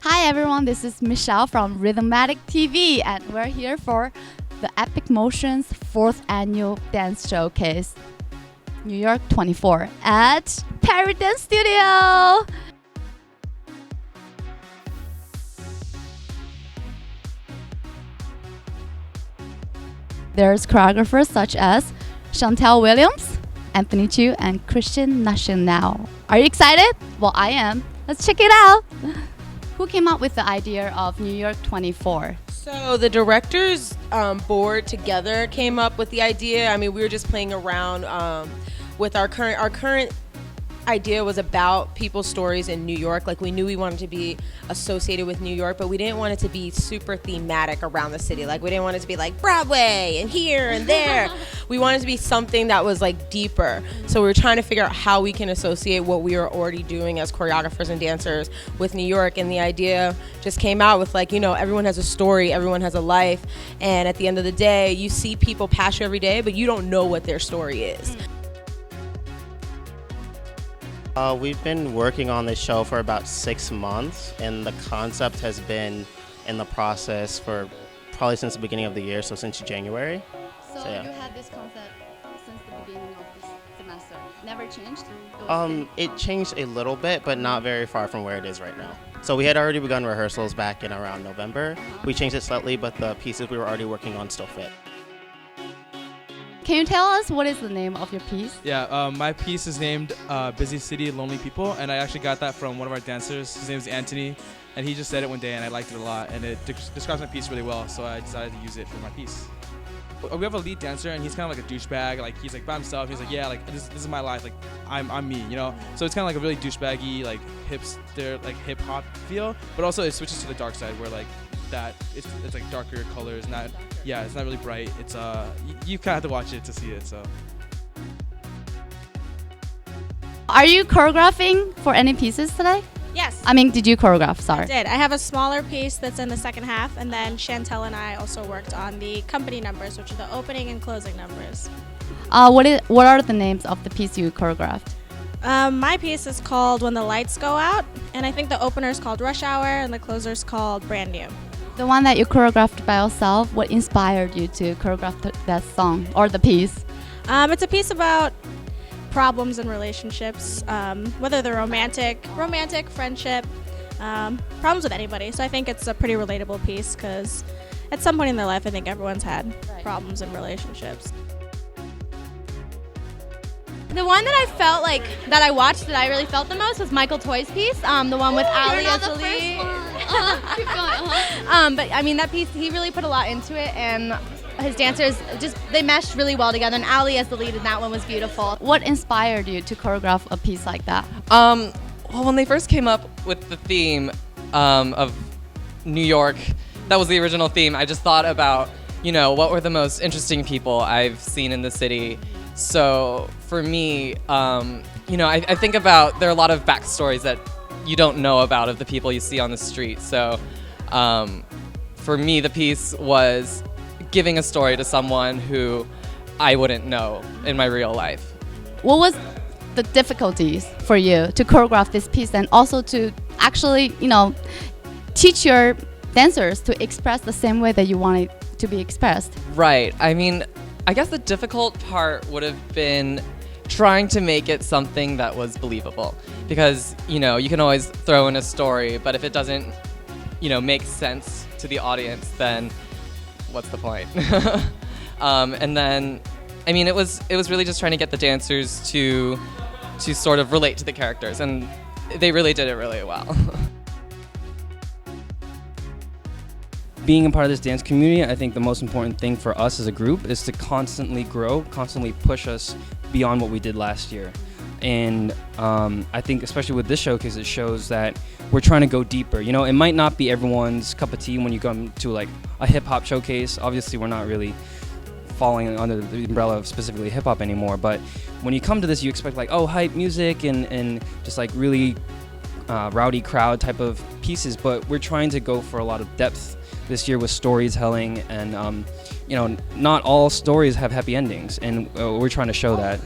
Hi everyone, this is Michelle from RhythmAddictTV and we're here for the Epic Motion's 4th annual dance showcase, New York 24 at Peridance Studio. There's choreographers such as Chantel Williams, Anthony Chu, and Christian National. Are you excited? Well, I am. Let's check it out. Who came up with the idea of New York 24? So the directors board together came up with the idea. I mean, we were just playing around with our current idea was about people's stories in New York. Like, we knew we wanted to be associated with New York, but we didn't want it to be super thematic around the city. Like, we didn't want it to be like Broadway and here and there. We wanted it to be something that was like deeper. So we were trying to figure out how we can associate what we were already doing as choreographers and dancers with New York. And the idea just came out with, like, you know, everyone has a story, everyone has a life, and at the end of the day, you see people pass you every day, but you don't know what their story is. We've been working on this show for about 6 months, and the concept has been in the process for probably since the beginning of the year, so since January. So yeah. You had this concept since the beginning of this semester. Never changed? It changed a little bit, but not very far from where it is right now. So we had already begun rehearsals back in around November. We changed it slightly, but the pieces we were already working on still fit. Can you tell us what is the name of your piece? Yeah, my piece is named Busy City, Lonely People, and I actually got that from one of our dancers. His name is Anthony, and he just said it one day, and I liked it a lot, and it describes my piece really well, so I decided to use it for my piece. We have a lead dancer, and he's kind of like a douchebag. Like, he's like by himself. He's like, yeah, like this is my life. Like, I'm me, you know. So it's kind of like a really douchebaggy, like hipster, like hip hop feel. But also it switches to the dark side, where like it's like darker colors. Not it's not really bright. It's you kind of have to watch it to see it. So. Are you choreographing for any pieces today? Yes. I mean, did you choreograph? Sorry. I did. I have a smaller piece that's in the second half, and then Chantel and I also worked on the company numbers, which are the opening and closing numbers. What are the names of the piece you choreographed? My piece is called When the Lights Go Out, and I think the opener is called Rush Hour, and the closer is called Brand New. The one that you choreographed by yourself, what inspired you to choreograph that song or the piece? It's a piece about problems in relationships, whether they're romantic, friendship, problems with anybody. So I think it's a pretty relatable piece because at some point in their life, I think everyone's had problems in relationships. The one that I felt like, that I watched that I really felt the most was Michael Toy's piece, the one with Ali as the lead. Keep going, But I mean, that piece, he really put a lot into it, and his dancers they meshed really well together, and Ali as the lead in that one was beautiful. What inspired you to choreograph a piece like that? Well, when they first came up with the theme of New York, that was the original theme. I just thought about, you know, what were the most interesting people I've seen in the city. So for me, you know, I think about, there are a lot of backstories that you don't know about of the people you see on the street. So for me, the piece was giving a story to someone who I wouldn't know in my real life. What was the difficulties for you to choreograph this piece and also to actually, you know, teach your dancers to express the same way that you want it to be expressed? Right. I mean, I guess the difficult part would have been trying to make it something that was believable, because, you know, you can always throw in a story, but if it doesn't, you know, make sense to the audience, then what's the point? And then, I mean, it was really just trying to get the dancers to sort of relate to the characters, and they really did it really well. Being a part of this dance community, I think the most important thing for us as a group is to constantly grow, constantly push us beyond what we did last year. And I think especially with this showcase, it shows that we're trying to go deeper. You know, it might not be everyone's cup of tea when you come to like a hip hop showcase. Obviously, we're not really falling under the umbrella of specifically hip hop anymore. But when you come to this, you expect like, oh, hype music and just like really rowdy crowd type of pieces. But we're trying to go for a lot of depth this year with storytelling, and you know, not all stories have happy endings, and we're trying to show that.